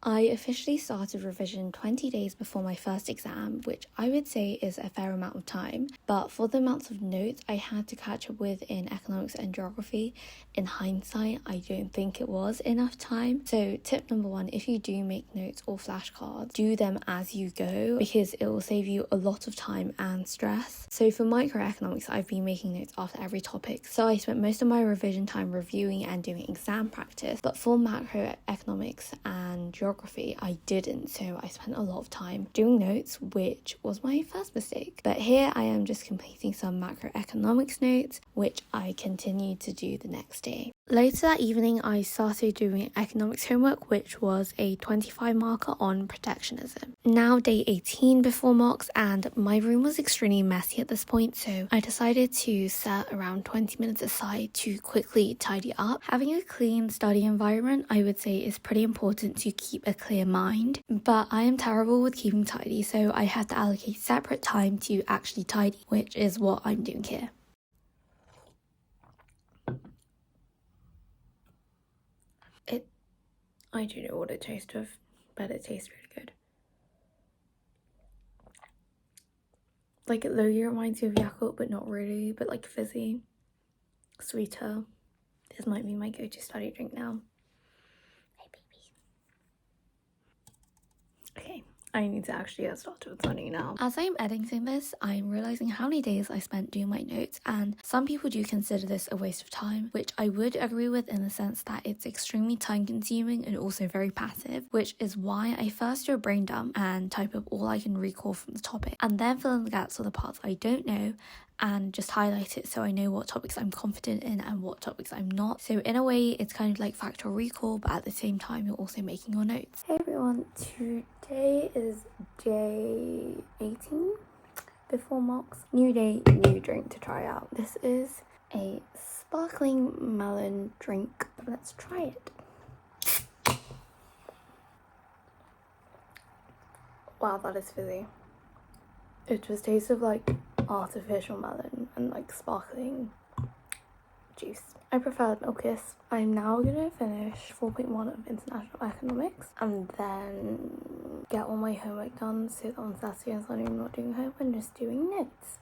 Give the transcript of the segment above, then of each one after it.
I officially started revision 20 days before my first exam, which I would say is a fair amount of time, but for the amounts of notes I had to catch up with in economics and geography, in hindsight, I don't think it was enough time. So tip number one, if you do make notes or flashcards, do them as you go because it will save you a lot of time and stress. So for microeconomics, I've been making notes after every topic, so I spent most of my revision time reviewing and doing exam practice. But for macroeconomics and geography, I didn't, so I spent a lot of time doing notes, which was my first mistake. But here I am just completing some macroeconomics notes, which I continued to do the next day. Later that evening, I started doing economics homework, which was a 25 marker on protectionism. Now day 18 before mocks, and my room was extremely messy at this point, so I decided to set around 20 minutes aside to quickly tidy up. Having a clean study environment, I would say, is pretty important to keep a clear mind, but I am terrible with keeping tidy, so I had to allocate separate time to actually tidy, which is what I'm doing here. I don't know what it tastes of, but it tastes really good. Like, it low-key reminds you of Yakult, but not really, but like fizzy, sweeter. This might be my go-to study drink now. Hey, baby. Okay, I need to actually get started with studying now. As I'm editing this, I'm realizing how many days I spent doing my notes, and some people do consider this a waste of time, which I would agree with in the sense that it's extremely time consuming and also very passive, which is why I first do a brain dump and type up all I can recall from the topic, and then fill in the gaps for the parts I don't know and just highlight it so I know what topics I'm confident in and what topics I'm not. So in a way, it's kind of like factual recall, but at the same time, you're also making your notes. Hey everyone, today is day 18 before mocks. New day, new drink to try out. This is a sparkling melon drink. Let's try it. Wow, that is fizzy. It just tastes of like artificial melon and like sparkling juice. I prefer Milkis. I'm now gonna finish 4.1 of international economics and then get all my homework done so that on Saturday and Sunday I'm not doing homework and just doing notes.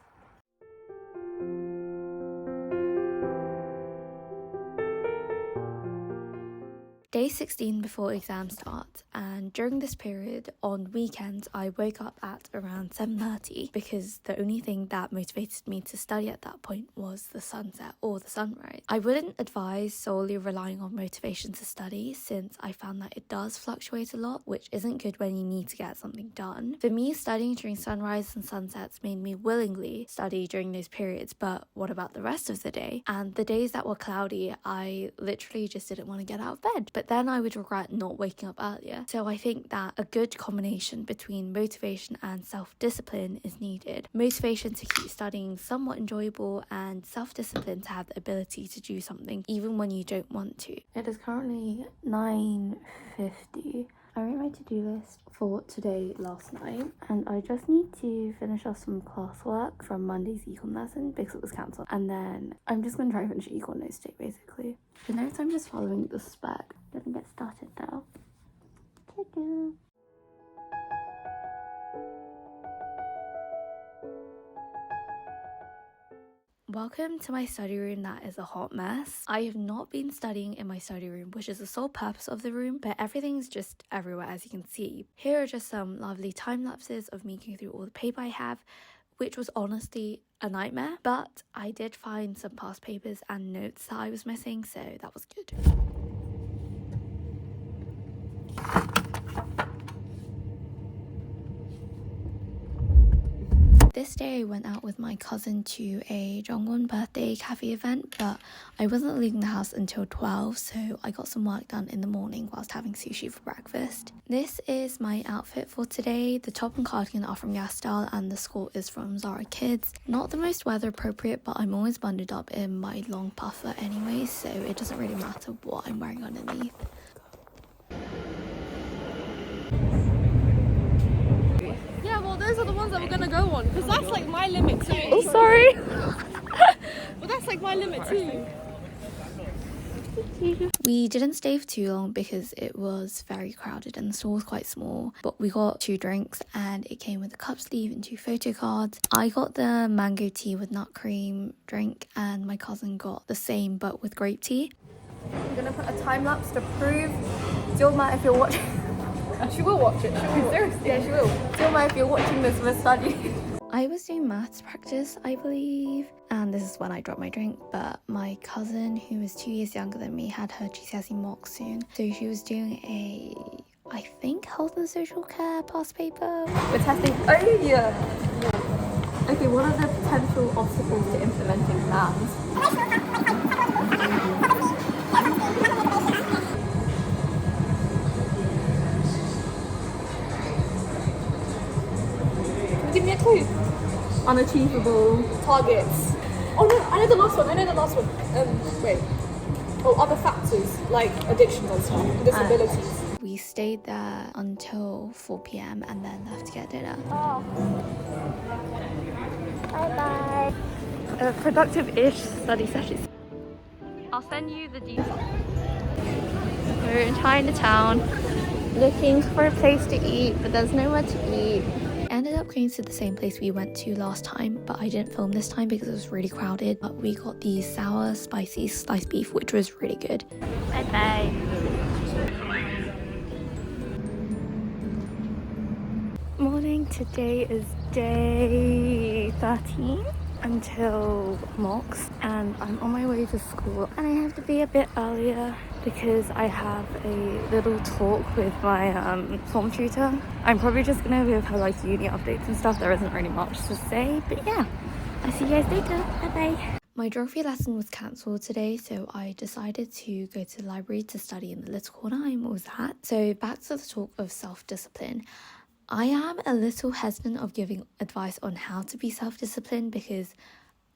Day 16 before exam starts, and during this period on weekends I woke up at around 7:30 because the only thing that motivated me to study at that point was the sunset or the sunrise. I wouldn't advise solely relying on motivation to study since I found that it does fluctuate a lot, which isn't good when you need to get something done. For me, studying during sunrise and sunsets made me willingly study during those periods, but what about the rest of the day? And the days that were cloudy, I literally just didn't want to get out of bed. But then I would regret not waking up earlier. So I think that a good combination between motivation and self-discipline is needed. Motivation to keep studying somewhat enjoyable and self-discipline to have the ability to do something even when you don't want to. It is currently 9:50. I wrote my to-do list for today last night, and I just need to finish off some classwork from Monday's econ lesson because it was cancelled, and then I'm just going to try and finish econ notes today basically. For notes, I'm just following the spec. Gonna get started now. Ta-da. Welcome to my study room that is a hot mess. I have not been studying in my study room, which is the sole purpose of the room, but everything's just everywhere as you can see. Here are just some lovely time lapses of me going through all the paper I have, which was honestly a nightmare, but I did find some past papers and notes that I was missing, so that was good. This day I went out with my cousin to a jungwon birthday cafe event, but I wasn't leaving the house until 12, so I got some work done in the morning whilst having sushi for breakfast. This is my outfit for today. The top and cardigan are from Style and the skirt is from Zara Kids. Not the most weather appropriate, but I'm always bundled up in my long puffer anyway, so it doesn't really matter what I'm wearing underneath. Yeah, well, those are the ones that we're gonna go on, because that's like my limit too. Oh, sorry. But that's like my limit too. We didn't stay for too long because it was very crowded and the store was quite small, but we got 2 drinks and it came with a cup sleeve and 2 photo cards. I got the mango tea with nut cream drink and my cousin got the same but with grape tea. I'm gonna put a time lapse to prove Dilma if you're watching. She will watch it. She will. Seriously. Yeah, she will. Dilma, if you're watching this, we're studying. I was doing maths practice, I believe, and this is when I dropped my drink, but my cousin, who was 2 years younger than me, had her GCSE mock soon, so she was doing I think health and social care past paper. We're testing. Oh yeah. Okay, what are the potential obstacles to implementing plans? Give me a clue. Unachievable targets. Oh no, I know the last one. Wait. Oh, other factors like addictions and stuff, and disabilities. We stayed there until 4 p.m. and then left to get dinner. Oh. Bye bye. Productive-ish study sessions. I'll send you the details. We're in Chinatown, looking for a place to eat, but there's nowhere to eat. Ended up going to the same place we went to last time, but I didn't film this time because it was really crowded. But we got the sour spicy sliced beef, which was really good. Bye bye. Morning. Today is day 13 until mocks, and I'm on my way to school, and I have to be a bit earlier because I have a little talk with my form tutor. I'm probably just gonna give her like uni updates and stuff. There isn't really much to say, but yeah, I'll see you guys later. Bye bye. My geography lesson was cancelled today, so I decided to go to the library to study in the little corner I'm always at. So back to the talk of self-discipline. I am a little hesitant of giving advice on how to be self-disciplined because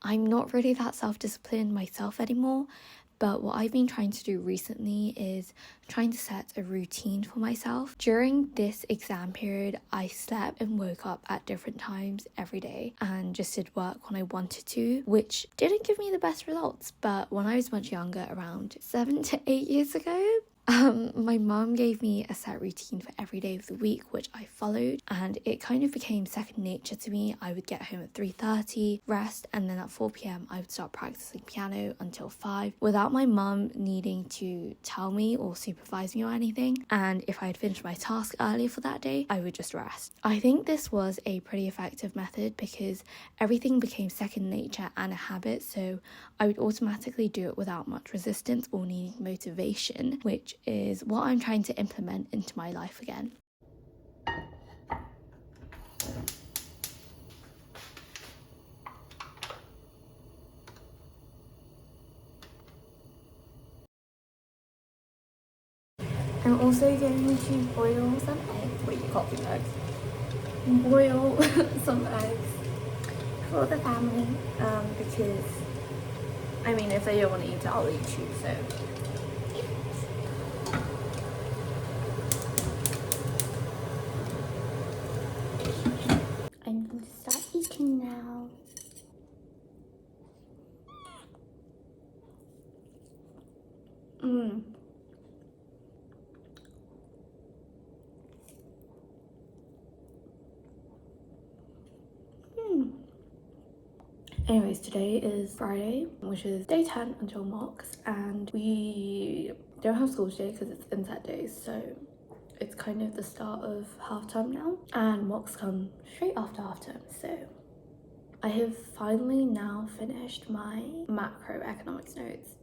I'm not really that self-disciplined myself anymore. But what I've been trying to do recently is trying to set a routine for myself. During this exam period, I slept and woke up at different times every day and just did work when I wanted to, which didn't give me the best results. But when I was much younger, around 7 to 8 years ago, my mum gave me a set routine for every day of the week, which I followed, and it kind of became second nature to me. I would get home at 3:30, rest, and then at 4 p.m. I would start practicing piano until 5 without my mum needing to tell me or supervise me or anything. And if I had finished my task earlier for that day, I would just rest. I think this was a pretty effective method because everything became second nature and a habit, so I would automatically do it without much resistance or needing motivation, which is what I'm trying to implement into my life again. I'm also going to boil some eggs. Wait, you can't do eggs. Boil some eggs for the family because, I mean, if they don't want to eat it, I'll eat too, so. I'm going to start eating now. Anyways, today is Friday, which is day 10 until mocks, and we don't have school today because it's inset days, so it's kind of the start of half term now, and mocks come straight after half term. So I have finally now finished my macroeconomics notes.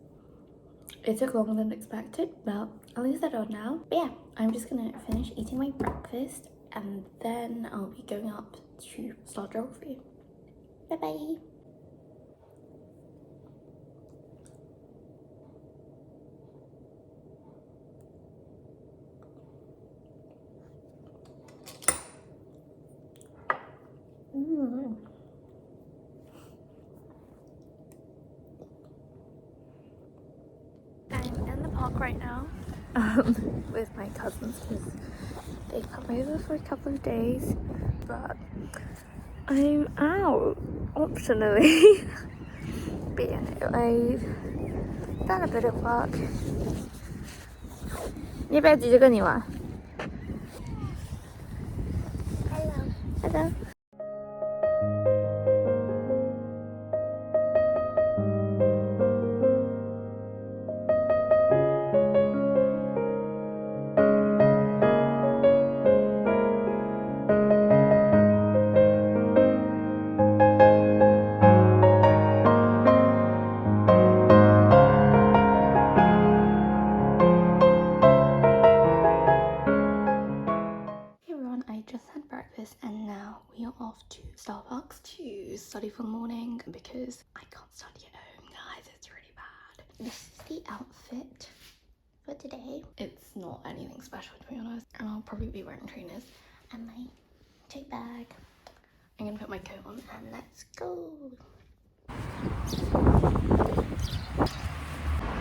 It took longer than expected, but at least they're done now. But yeah, I'm just gonna finish eating my breakfast and then I'll be going up to start geography. Bye bye. I'm in the park right now with my cousins because they come over for a couple of days, but I'm out optionally. But yeah, I done a bit of work. 你要不要急着跟你玩 ？Hello. And now we are off to Starbucks to study for the morning because I can't study at home, guys. It's really bad. This is the outfit for today. It's not anything special, to be honest, and I'll probably be wearing trainers and my tote bag. I'm gonna put my coat on and let's go.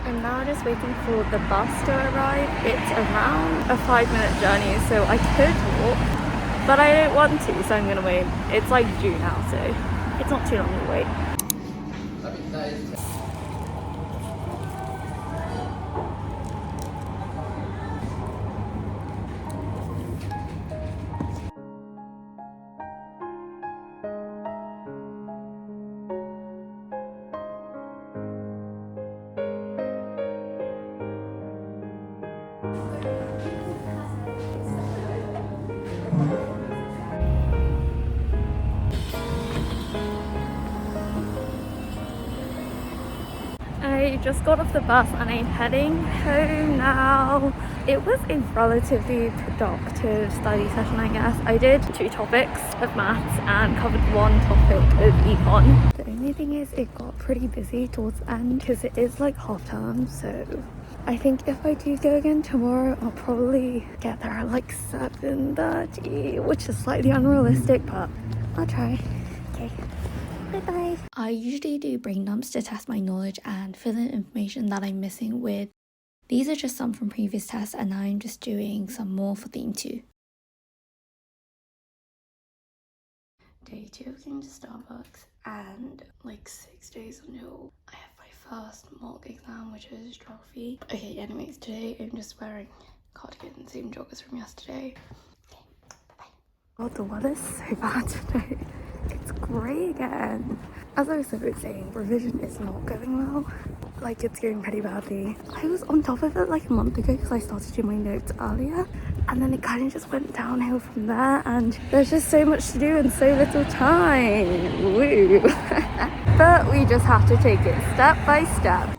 I'm now just waiting for the bus to arrive. It's around a 5-minute journey, so I could walk. But I don't want to, so I'm gonna wait. It's like June now, so it's not too long to wait. I just got off the bus and I'm heading home now. It was a relatively productive study session, I guess. I did 2 topics of maths and covered 1 topic of econ. The only thing is it got pretty busy towards the end because it is like half term, so I think if I do go again tomorrow, I'll probably get there at like 7:30, which is slightly unrealistic, but I'll try. Okay. Bye-bye. I usually do brain dumps to test my knowledge and fill in information that I'm missing with. These are just some from previous tests, and now I'm just doing some more for theme 2. Day 2 of going to Starbucks, and like 6 days until I have my first mock exam, which is geography. Okay, anyways, today I'm just wearing a cardigan, same joggers from yesterday. Okay, bye-bye. Oh, the weather's so bad today. It's grey again. As I was saying, revision is not going well. Like, it's going pretty badly. I was on top of it like a month ago because I started doing my notes earlier, and then it kind of just went downhill from there, and there's just so much to do and so little time. Woo! But we just have to take it step by step.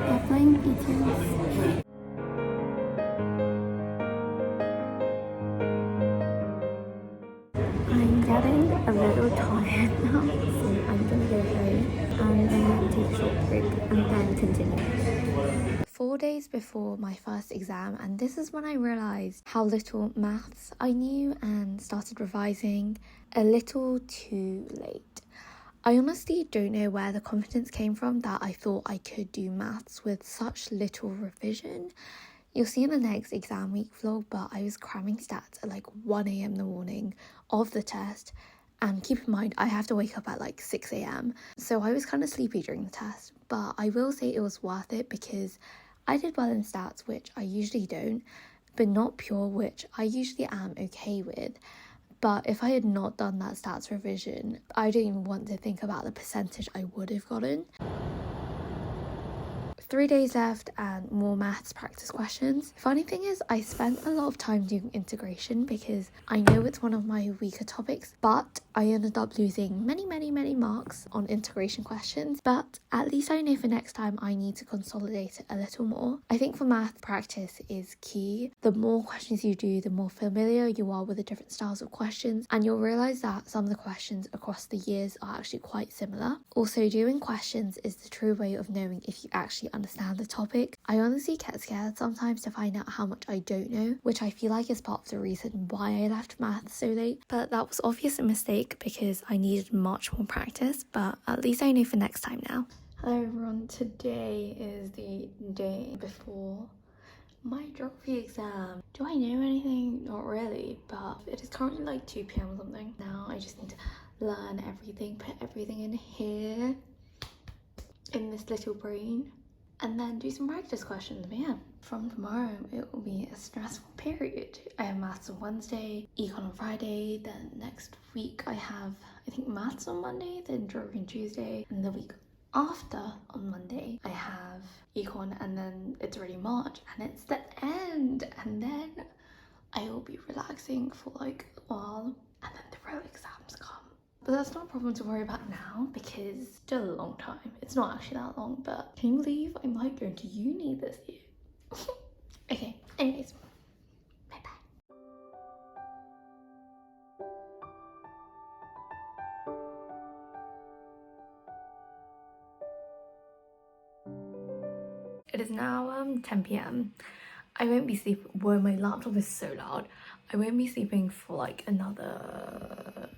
Applying details. I'm getting a little tired now, so I'm gonna go home and then take a short break and then continue. 4 days before my first exam, and this is when I realised how little maths I knew and started revising a little too late. I honestly don't know where the confidence came from that I thought I could do maths with such little revision. You'll see in the next exam week vlog, but I was cramming stats at like 1 a.m. in the morning of the test. And keep in mind, I have to wake up at like 6 a.m. So I was kind of sleepy during the test, but I will say it was worth it because I did well in stats, which I usually don't, but not pure, which I usually am okay with. But if I had not done that stats revision, I don't even want to think about the percentage I would have gotten. 3 days left and more maths practice questions. Funny thing is, I spent a lot of time doing integration because I know it's one of my weaker topics, but I ended up losing many marks on integration questions. But at least I know for next time I need to consolidate it a little more. I think for math, practice is key. The more questions you do, the more familiar you are with the different styles of questions, and you'll realise that some of the questions across the years are actually quite similar. Also, doing questions is the true way of knowing if you actually understand the topic. I honestly get scared sometimes to find out how much I don't know, which I feel like is part of the reason why I left maths so late. But that was obviously a mistake because I needed much more practice, but at least I know for next time now. Hello everyone, today is the day before my geography exam. Do I know anything? Not really, but it is currently like 2 p.m. or something. Now I just need to learn everything, put everything in here, in this little brain, and then do some practice questions. But yeah, from tomorrow it will be a stressful period. I have maths on Wednesday, econ on Friday, then next week I have, I think, maths on Monday, then geography on Tuesday, and the week after on Monday I have econ, and then it's already March and it's the end, and then I will be relaxing for like a while, and then the real exams come. But that's not a problem to worry about now because it's still a long time. It's not actually that long, but can you believe I might go to uni this year? Okay, anyways, bye bye. It is now 10 p.m. I won't be sleeping. Whoa, my laptop is so loud. I won't be sleeping for like another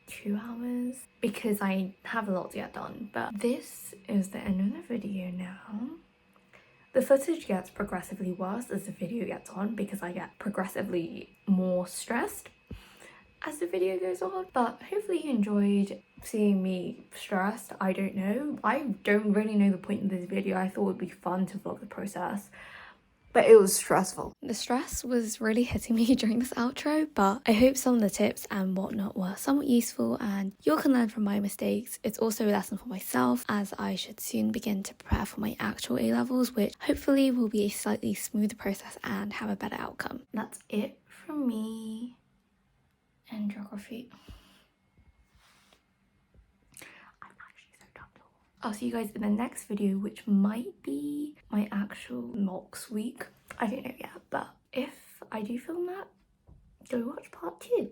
2 hours because I have a lot to get done. But this is the end of the video now. The footage gets progressively worse as the video gets on because I get progressively more stressed as the video goes on. But hopefully you enjoyed seeing me stressed. I don't know. I don't really know the point of this video. I thought it would be fun to vlog the process, but it was stressful. The stress was really hitting me during this outro, but I hope some of the tips and whatnot were somewhat useful and you can learn from my mistakes. It's also a lesson for myself as I should soon begin to prepare for my actual A-levels, which hopefully will be a slightly smoother process and have a better outcome. That's it from me and geography. I'll see you guys in the next video, which might be my actual mocks week. I don't know yet, but if I do film that, go watch part 2.